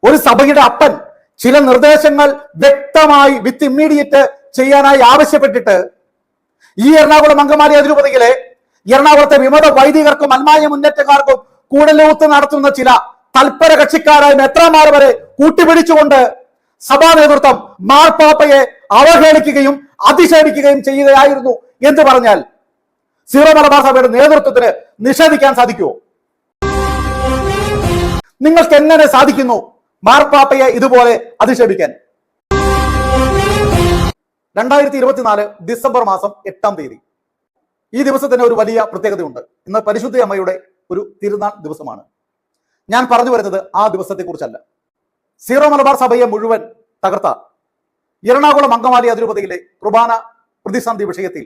ഒരു സഭയുടെ അപ്പൻ ചില നിർദ്ദേശങ്ങൾ വ്യക്തമായി വിത്ത് ഇമ്മീഡിയറ്റ് ചെയ്യാനായി ആവശ്യപ്പെട്ടിട്ട് ഈ എറണാകുളം അങ്കമാലി അതിരൂപതയിലെ എറണാകുളത്തെ വിമത വൈദികർക്കും അൽമായ മുന്നേറ്റക്കാർക്കും കൂടലൂത്ത് നടത്തുന്ന ചില തൽപര കക്ഷിക്കാരായ മെത്രാന്മാർ വരെ കൂട്ടിപ്പിടിച്ചുകൊണ്ട് സഭാ നേതൃത്വം മാർപ്പാപ്പയെ അവഹേളിക്കുകയും അധിക്ഷേപിക്കുകയും ചെയ്യുകയായിരുന്നു എന്ന് പറഞ്ഞാൽ സീറോ മലബാർ സഭയുടെ നേതൃത്വത്തിന് നിഷേധിക്കാൻ സാധിക്കുമോ? നിങ്ങൾക്ക് എങ്ങനെ സാധിക്കുന്നു മാർപ്പാപ്പയെ ഇതുപോലെ അധിക്ഷേപിക്കാൻ? 2024 ഡിസംബർ മാസം 8-ാം തീയതി ഈ ദിവസത്തിന് ഒരു വലിയ പ്രത്യേകതയുണ്ട്. ഇന്ന് പരിശുദ്ധ അമ്മയുടെ ഒരു തിരുനാൾ ദിവസമാണ്. ഞാൻ പറഞ്ഞു വരുന്നത് ആ ദിവസത്തെ കുറിച്ചല്ല. സീറോ മലബാർ സഭയെ മുഴുവൻ തകർത്ത എറണാകുളം അങ്കമാലി അതിരൂപതയിലെ കുർബാന പ്രതിസന്ധി വിഷയത്തിൽ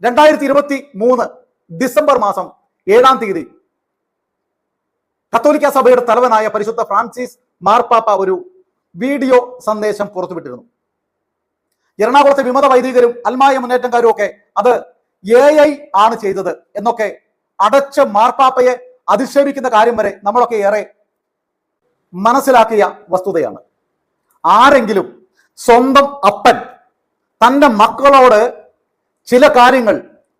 2023 ഡിസംബർ മാസം 7-ാം തീയതി കത്തോലിക്ക സഭയുടെ തലവനായ പരിശുദ്ധ ഫ്രാൻസിസ് മാർപ്പാപ്പ ഒരു വീഡിയോ സന്ദേശം പുറത്തുവിട്ടിരുന്നു. എറണാകുളത്തെ വിമത വൈദികരും അൽമായ മുന്നേറ്റക്കാരും ഒക്കെ അത് AI ആണ് ചെയ്തത് എന്നൊക്കെ അടച്ച് മാർപ്പാപ്പയെ അധിക്ഷേപിക്കുന്ന കാര്യം വരെ നമ്മളൊക്കെ ഏറെ മനസ്സിലാക്കിയ വസ്തുതയാണ്. ആരെങ്കിലും സ്വന്തം അപ്പൻ തൻ്റെ മക്കളോട് ചില കാര്യങ്ങൾ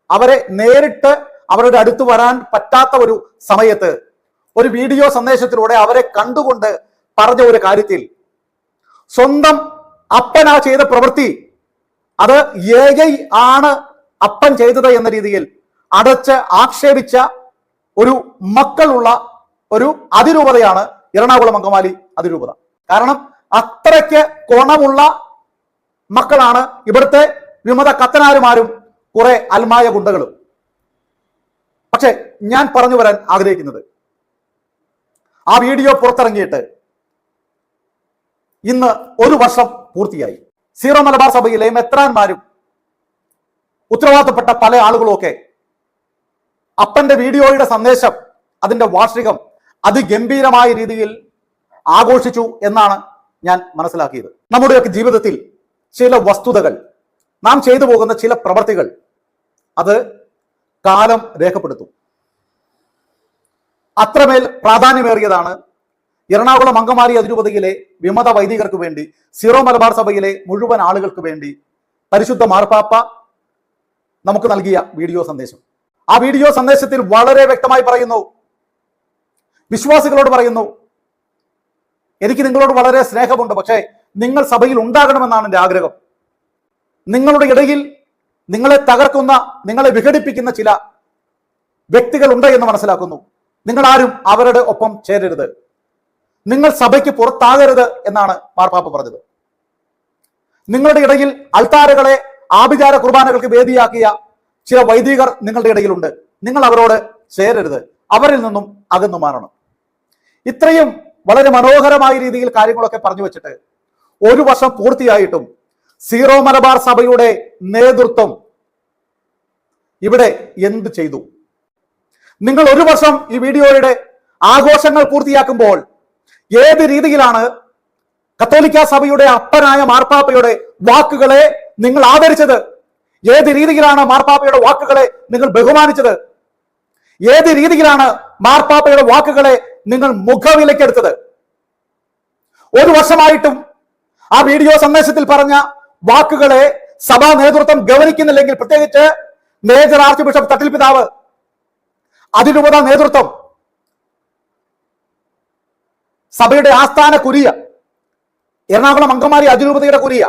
അവരെ നേരിട്ട് അവരുടെ അടുത്ത് വരാൻ പറ്റാത്ത ഒരു സമയത്ത് ഒരു വീഡിയോ സന്ദേശത്തിലൂടെ അവരെ കണ്ടുകൊണ്ട് പറഞ്ഞ ഒരു കാര്യത്തിൽ സ്വന്തം അപ്പനാ ചെയ്ത പ്രവൃത്തി അത് AI ആണ് അപ്പൻ ചെയ്തത് എന്ന രീതിയിൽ അടച്ച് ആക്ഷേപിച്ച ഒരു മക്കളുള്ള ഒരു അതിരൂപതയാണ് എറണാകുളം അങ്കമാലി അതിരൂപത. കാരണം അത്രയ്ക്ക് കോണമുള്ള മക്കളാണ് ഇവിടുത്തെ വിമത കത്തനാരുമാരും കുറെ അൽമായ ഗുണ്ടകളും. പക്ഷെ ഞാൻ പറഞ്ഞു വരാൻ ആഗ്രഹിക്കുന്നത്, ആ വീഡിയോ പുറത്തിറങ്ങിയിട്ട് ഇന്ന് 1 വർഷം പൂർത്തിയായി. സീറോ മലബാർ സഭയിലെ മെത്രാന്മാരും ഉത്തരവാദിത്തപ്പെട്ട പല ആളുകളുമൊക്കെ അപ്പന്റെ വീഡിയോയുടെ സന്ദേശം അതിന്റെ വാർഷികം അതിഗംഭീരമായ രീതിയിൽ ആഘോഷിച്ചു എന്നാണ് ഞാൻ മനസ്സിലാക്കിയത്. നമ്മുടെയൊക്കെ ജീവിതത്തിൽ ചില വസ്തുതകൾ, നാം ചെയ്തു പോകുന്ന ചില പ്രവർത്തികൾ അത് കാലം രേഖപ്പെടുത്തും. അത്രമേൽ പ്രാധാന്യമേറിയതാണ് എറണാകുളം അങ്കമാലി അതിരൂപതയിലെ വിമത വൈദികർക്ക് വേണ്ടി, സീറോ മലബാർ സഭയിലെ മുഴുവൻ ആളുകൾക്ക് വേണ്ടി പരിശുദ്ധ മാർപ്പാപ്പ നമുക്ക് നൽകിയ വീഡിയോ സന്ദേശം. ആ വീഡിയോ സന്ദേശത്തിൽ വളരെ വ്യക്തമായി പറയുന്നു, വിശ്വാസികളോട് പറയുന്നു, എനിക്ക് നിങ്ങളോട് വളരെ സ്നേഹമുണ്ട്, പക്ഷേ നിങ്ങൾ സഭയിൽ ഉണ്ടാകണമെന്നാണ് എൻ്റെ ആഗ്രഹം. നിങ്ങളുടെ ഇടയിൽ നിങ്ങളെ തകർക്കുന്ന, നിങ്ങളെ വിഘടിപ്പിക്കുന്ന ചില വ്യക്തികൾ ഉണ്ട് എന്ന് മനസ്സിലാക്കുന്നു. നിങ്ങൾ ആരും അവരുടെ ഒപ്പം ചേരരുത്, നിങ്ങൾ സഭയ്ക്ക് പുറത്താകരുത് എന്നാണ് മാർപ്പാപ്പ പറഞ്ഞത്. നിങ്ങളുടെ ഇടയിൽ അൾത്താരകളെ ആഭിചാര കുർബാനകൾക്ക് വേദിയാക്കിയ ചില വൈദികർ നിങ്ങളുടെ ഇടയിലുണ്ട്, നിങ്ങൾ അവരോട് ചേരരുത്, അവരിൽ നിന്നും അകന്നു മാറണം. ഇത്രയും വളരെ മനോഹരമായ രീതിയിൽ കാര്യങ്ങളൊക്കെ പറഞ്ഞു വെച്ചിട്ട് 1 വർഷം പൂർത്തിയായിട്ടും സീറോ മലബാർ സഭയുടെ നേതൃത്വം ഇവിടെ എന്ത് ചെയ്തു? നിങ്ങൾ 1 വർഷം ഈ വീഡിയോയുടെ ആഘോഷങ്ങൾ പൂർത്തിയാക്കുമ്പോൾ ഏത് രീതിയിലാണ് കത്തോലിക്ക സഭയുടെ അപ്പനായ മാർപ്പാപ്പയുടെ വാക്കുകളെ നിങ്ങൾ ആദരിച്ചത്? ഏത് രീതിയിലാണ് മാർപ്പാപ്പയുടെ വാക്കുകളെ നിങ്ങൾ ബഹുമാനിച്ചത്? ഏത് രീതിയിലാണ് മാർപ്പാപ്പയുടെ വാക്കുകളെ നിങ്ങൾ മുഖവിലക്കെടുത്തത്? 1 വർഷമായിട്ടും ആ വീഡിയോ സന്ദേശത്തിൽ പറഞ്ഞ വാക്കുകളെ സഭാ നേതൃത്വം ഗൗനിക്കുന്നില്ലെങ്കിൽ, പ്രത്യേകിച്ച് മേജർ ആർച്ച് ബിഷപ്പ് തട്ടിൽ പിതാവ്, അതിരൂപത നേതൃത്വം, സഭയുടെ ആസ്ഥാന കുരിയ, എറണാകുളം അങ്കമാലി അതിരൂപതയുടെ കുരിയ,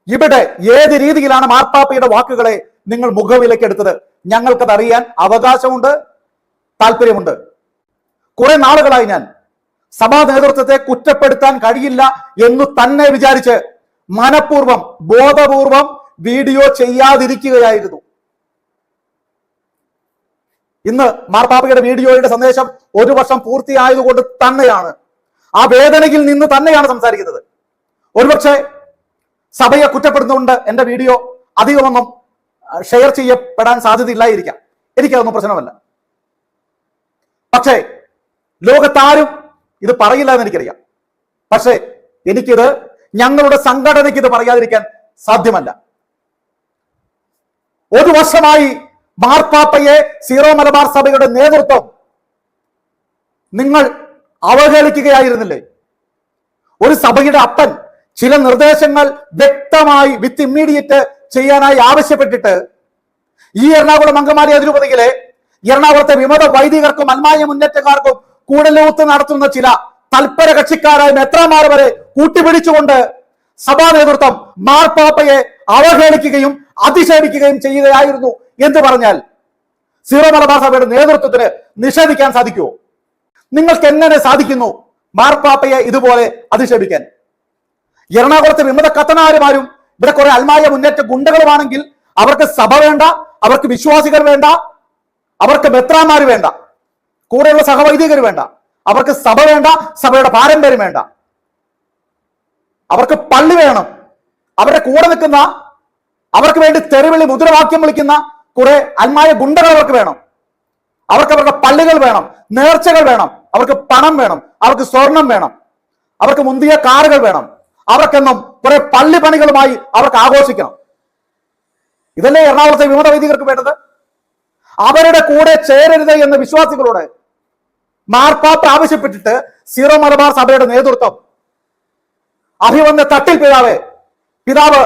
ഇവിടെ ഏത് രീതിയിലാണ് മാർപ്പാപ്പയുടെ വാക്കുകളെ നിങ്ങൾ മുഖവിലക്കെടുത്തത്? ഞങ്ങൾക്കത് അറിയാൻ അവകാശമുണ്ട്, താല്പര്യമുണ്ട്. കുറെ നാളുകളായി ഞാൻ സഭാ നേതൃത്വത്തെ കുറ്റപ്പെടുത്താൻ കഴിയില്ല എന്ന് തന്നെ വിചാരിച്ച് മനഃപൂർവ്വം ബോധപൂർവം വീഡിയോ ചെയ്യാതിരിക്കുകയായിരുന്നു. ഇന്ന് മാർപ്പാപ്പയുടെ വീഡിയോയുടെ സന്ദേശം 1 വർഷം പൂർത്തിയായതുകൊണ്ട് തന്നെയാണ്, ആ വേദനയിൽ നിന്ന് തന്നെയാണ് സംസാരിക്കുന്നത്. ഒരുപക്ഷെ സഭയെ കുറ്റപ്പെടുന്നുകൊണ്ട് എൻ്റെ വീഡിയോ അധികമൊന്നും ഷെയർ ചെയ്യപ്പെടാൻ സാധ്യതയില്ലായിരിക്കാം, എനിക്കതൊന്നും പ്രശ്നമല്ല. പക്ഷേ ലോകത്താരും ഇത് പറയില്ല എന്ന് എനിക്കറിയാം. പക്ഷേ എനിക്കിത്, ഞങ്ങളുടെ സംഘടനയ്ക്ക് ഇത് പറയാതിരിക്കാൻ സാധ്യമല്ല. 1 വർഷമായി മാർപ്പാപ്പയെ സീറോ മലബാർ സഭയുടെ നേതൃത്വം നിങ്ങൾ അവഹേളിക്കുകയായിരുന്നില്ലേ? ഒരു സഭയുടെ അപ്പൻ ചില നിർദ്ദേശങ്ങൾ വ്യക്തമായി വിത്ത് ഇമ്മീഡിയറ്റ് ചെയ്യാനായി ആവശ്യപ്പെട്ടിട്ട് ഈ എറണാകുളം അങ്കമാലി അതിരൂപതയിലെ എറണാകുളത്തെ വിമത വൈദികർക്കും അൽമായ മുന്നേറ്റക്കാർക്കും കൂടലൂത്ത് നടത്തുന്ന ചില തൽപര കക്ഷിക്കാരായ മെത്രാന്മാർ വരെ കൂട്ടിപ്പിടിച്ചുകൊണ്ട് സഭാ നേതൃത്വം മാർപ്പാപ്പയെ അവഹേളിക്കുകയും അധിക്ഷേപിക്കുകയും ചെയ്യുകയായിരുന്നു എന്ന് പറഞ്ഞാൽ സീറോ മലബാർ സഭയുടെ നേതൃത്വത്തിന് നിഷേധിക്കാൻ സാധിക്കുമോ? നിങ്ങൾക്ക് എങ്ങനെ സാധിക്കുന്നു മാർപ്പാപ്പയെ ഇതുപോലെ അധിക്ഷേപിക്കാൻ? എറണാകുളത്തെ വിമത കത്തനാരുമാരും ഇവിടെ കുറെ അൽമായ മുന്നേറ്റ ഗുണ്ടകളുമാണെങ്കിൽ അവർക്ക് സഭ വേണ്ട, അവർക്ക് വിശ്വാസികൾ വേണ്ട, അവർക്ക് മെത്രാന്മാർ വേണ്ട, കൂടെയുള്ള സഹവൈദികർ വേണ്ട, അവർക്ക് സഭ വേണ്ട, സഭയുടെ പാരമ്പര്യം വേണ്ട, അവർക്ക് പള്ളി വേണം. അവരുടെ കൂടെ നിൽക്കുന്ന, അവർക്ക് വേണ്ടി തെരുവിളി മുദ്രാവാക്യം വിളിക്കുന്ന കുറെ അൽമായ ഗുണ്ടകൾ അവർക്ക് വേണം. അവർക്ക് അവരുടെ പള്ളികൾ വേണം, നേർച്ചകൾ വേണം, അവർക്ക് പണം വേണം, അവർക്ക് സ്വർണം വേണം, അവർക്ക് മുന്തിയ കാറുകൾ വേണം, അവർക്കെന്നും കുറെ പള്ളി പണികളുമായി അവർക്ക് ആഘോഷിക്കണം. ഇതല്ലേ എറണാകുളത്തെ വിമത വൈദികർക്ക് വേണ്ടത്? അവരുടെ കൂടെ ചേരരുത് എന്ന് വിശ്വാസികളോട് മാർപ്പാപ്പ ആവശ്യപ്പെട്ടിട്ട് സീറോ മലബാർ സഭയുടെ നേതൃത്വം അഭിവന്ദ തട്ടിൽ പിതാവ്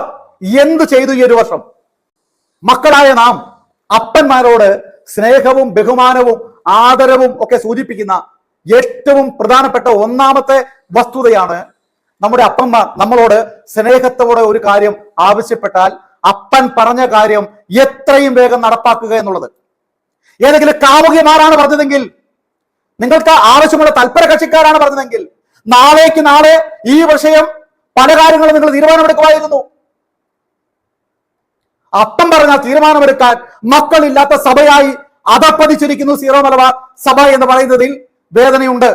എന്തു ചെയ്തു ഈ ഒരു വർഷം? മക്കളായ നാം അപ്പന്മാരോട് സ്നേഹവും ബഹുമാനവും ആദരവും ഒക്കെ സൂചിപ്പിക്കുന്ന ഏറ്റവും പ്രധാനപ്പെട്ട ഒന്നാമത്തെ വസ്തുതയാണ് നമ്മുടെ അപ്പന്മാർ നമ്മളോട് സ്നേഹത്തോടെ ഒരു കാര്യം ആവശ്യപ്പെട്ടാൽ അപ്പൻ പറഞ്ഞ കാര്യം എത്രയും വേഗം നടപ്പാക്കുക എന്നുള്ളത്. ഏതെങ്കിലും കാമുകിമാരാണ് പറഞ്ഞതെങ്കിൽ, നിങ്ങൾക്ക് ആവശ്യമുള്ള തൽപര കക്ഷിക്കാരാണ് പറഞ്ഞതെങ്കിൽ നാളേക്ക് നാളെ ഈ വിഷയം പല കാര്യങ്ങളും നിങ്ങൾ തീരുമാനമെടുക്കുമായിരുന്നു. അപ്പം പറഞ്ഞാൽ തീരുമാനമെടുക്കാൻ മക്കളില്ലാത്ത സഭയായി അധപ്പതിച്ചിരിക്കുന്നു സീറോ മലബാർ സഭ എന്ന് പറയുന്നതിൽ വേദനയുണ്ട്.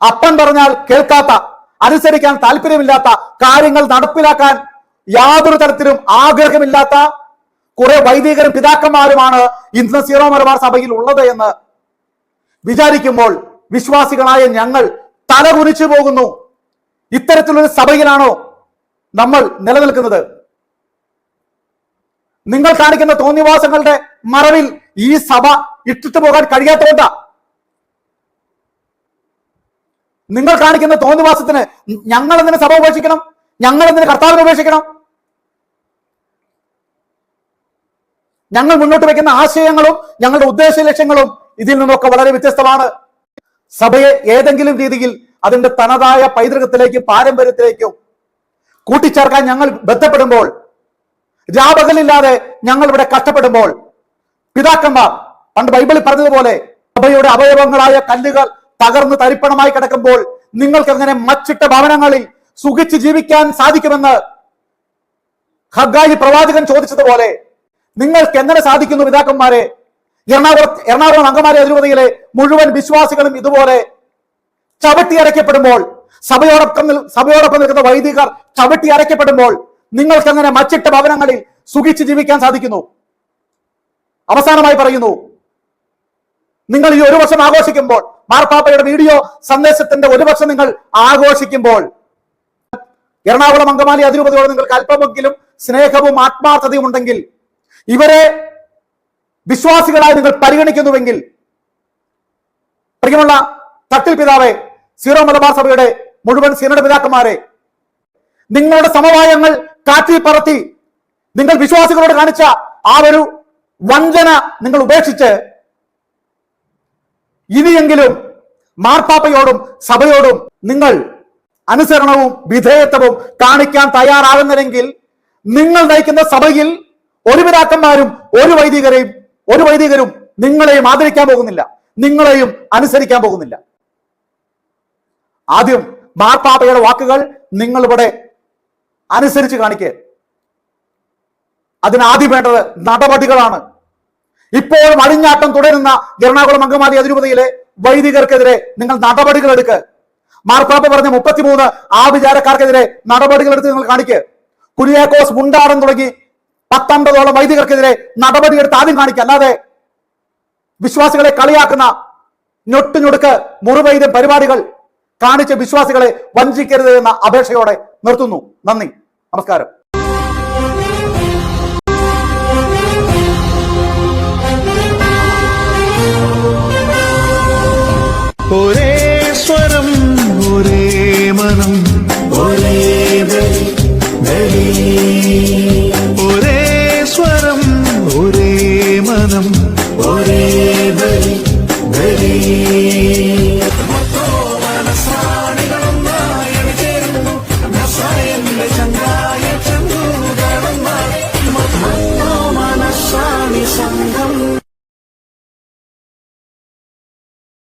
അപ്പൻ പറഞ്ഞാൽ കേൾക്കാത്ത, അനുസരിക്കാൻ താല്പര്യമില്ലാത്ത, കാര്യങ്ങൾ നടപ്പിലാക്കാൻ യാതൊരു തരത്തിലും ആഗ്രഹമില്ലാത്ത കുറെ വൈദികരും പിതാക്കന്മാരുമാണ് ഇന്ന് സീറോ മലബാർ സഭയിൽ ഉള്ളത് എന്ന് വിചാരിക്കുമ്പോൾ വിശ്വാസികളായ ഞങ്ങൾ തലകുനിച്ചു പോകുന്നു. ഇത്തരത്തിലൊരു സഭയിലാണോ നമ്മൾ നിലനിൽക്കുന്നത്? നിങ്ങൾ കാണിക്കുന്ന തോന്നിവാസങ്ങളുടെ മറവിൽ ഈ സഭ ഇട്ടിട്ട് പോകാൻ കഴിയാത്തതുകൊണ്ടാ. നിങ്ങൾ കാണിക്കുന്ന തോന്നിവാസത്തിന് ഞങ്ങൾ എന്തിന് സഭ ഉപേക്ഷിക്കണം? ഞങ്ങൾ എന്തിന് കർത്താവിനെ ഉപേക്ഷിക്കണം? ഞങ്ങൾ മുന്നോട്ട് വയ്ക്കുന്ന ആശയങ്ങളും ഞങ്ങളുടെ ഉദ്ദേശ ലക്ഷ്യങ്ങളും ഇതിൽ നിന്നൊക്കെ വളരെ വ്യത്യസ്തമാണ്. സഭയെ ഏതെങ്കിലും രീതിയിൽ അതിന്റെ തനതായ പൈതൃകത്തിലേക്കും പാരമ്പര്യത്തിലേക്കും കൂട്ടിച്ചേർക്കാൻ ഞങ്ങൾ ബന്ധപ്പെടുമ്പോൾ, രാപകലില്ലാതെ ഞങ്ങൾ ഇവിടെ കഷ്ടപ്പെടുമ്പോൾ, പിതാക്കന്മാർ പണ്ട് ബൈബിളിൽ പറഞ്ഞതുപോലെ സഭയുടെ അവയവങ്ങളായ കല്ലുകൾ തകർന്ന് തരിപ്പണമായി കിടക്കുമ്പോൾ നിങ്ങൾക്ക് എങ്ങനെ മച്ചിട്ട ഭവനങ്ങളിൽ സുഖിച്ച് ജീവിക്കാൻ സാധിക്കുമെന്ന് ഹഗ്ഗായി പ്രവാചകൻ ചോദിച്ചതുപോലെ നിങ്ങൾക്ക് എങ്ങനെ സാധിക്കുന്നു പിതാക്കന്മാരെ? എറണാകുളം അങ്കമാലി അതിരൂപതയിലെ മുഴുവൻ വിശ്വാസികളും ഇതുപോലെ ചവിട്ടി അരയ്ക്കപ്പെടുമ്പോൾ, സഭയോടൊപ്പം നിൽക്കുന്ന വൈദികർ ചവിട്ടി അരയ്ക്കപ്പെടുമ്പോൾ നിങ്ങൾക്ക് എങ്ങനെ മച്ചിട്ട ഭവനങ്ങളിൽ സുഖിച്ച് ജീവിക്കാൻ സാധിക്കുന്നു? അവസാനമായി പറയുന്നു, നിങ്ങൾ ഈ ഒരു വർഷം ആഘോഷിക്കുമ്പോൾ, മാർപ്പാപ്പയുടെ വീഡിയോ സന്ദേശത്തിന്റെ ഒരു വർഷം നിങ്ങൾ ആഘോഷിക്കുമ്പോൾ, എറണാകുളം അങ്കമാലി അതിരൂപതയോട് നിങ്ങൾക്ക് അല്പമെങ്കിലും സ്നേഹവും ആത്മാർത്ഥതയും ഉണ്ടെങ്കിൽ, ഇവരെ വിശ്വാസികളായി നിങ്ങൾ പരിഗണിക്കുന്നുവെങ്കിൽ, പ്രിയമുള്ള തട്ടിൽ പിതാവെ, സീറോ മലബാർ സഭയുടെ മുഴുവൻ സീനഡ് പിതാക്കന്മാരെ, നിങ്ങളുടെ സമവായങ്ങൾ കാറ്റിൽ പറത്തി നിങ്ങൾ വിശ്വാസികളോട് കാണിച്ച ആ ഒരു വഞ്ചന നിങ്ങൾ ഉപേക്ഷിച്ച് ഇനിയെങ്കിലും മാർപ്പാപ്പയോടും സഭയോടും നിങ്ങൾ അനുസരണവും വിധേയത്വവും കാണിക്കാൻ തയ്യാറാകുന്നില്ലെങ്കിൽ നിങ്ങൾ നയിക്കുന്ന സഭയിൽ ഒരു പിതാക്കന്മാരും ഒരു വൈദികരും നിങ്ങളെയും ആദരിക്കാൻ പോകുന്നില്ല, നിങ്ങളെയും അനുസരിക്കാൻ പോകുന്നില്ല. ആദ്യം മാർപ്പാപ്പയുടെ വാക്കുകൾ നിങ്ങൾ ഇവിടെ അനുസരിച്ച് കാണിക്കുക. അതിനാദ്യം വേണ്ടത് നടപടികളാണ്. ഇപ്പോൾ അഴിഞ്ഞാട്ടം തുടരുന്ന എറണാകുളം അങ്കമാലി അതിരൂപതയിലെ വൈദികർക്കെതിരെ നിങ്ങൾ നടപടികൾ എടുക്കുക. മാർപ്പാപ്പ പറഞ്ഞ 33 ആഭിചാരക്കാർക്കെതിരെ നടപടികൾ എടുത്ത് നിങ്ങൾ കാണിക്കുക. കുര്യാക്കോസ് മുണ്ടാടൻ തുടങ്ങി 19ഓളം വൈദികർക്കെതിരെ നടപടിയെടുത്ത് ആദ്യം കാണിക്കുക. അല്ലാതെ വിശ്വാസികളെ കളിയാക്കുന്ന ഞൊട്ടുഞൊടുക്ക് മുറിവൈദ്യം പരിപാടികൾ കാണിച്ച് വിശ്വാസികളെ വഞ്ചിക്കരുത് എന്ന അപേക്ഷയോടെ നിർത്തുന്നു. നന്ദി, നമസ്കാരം. ഒരേ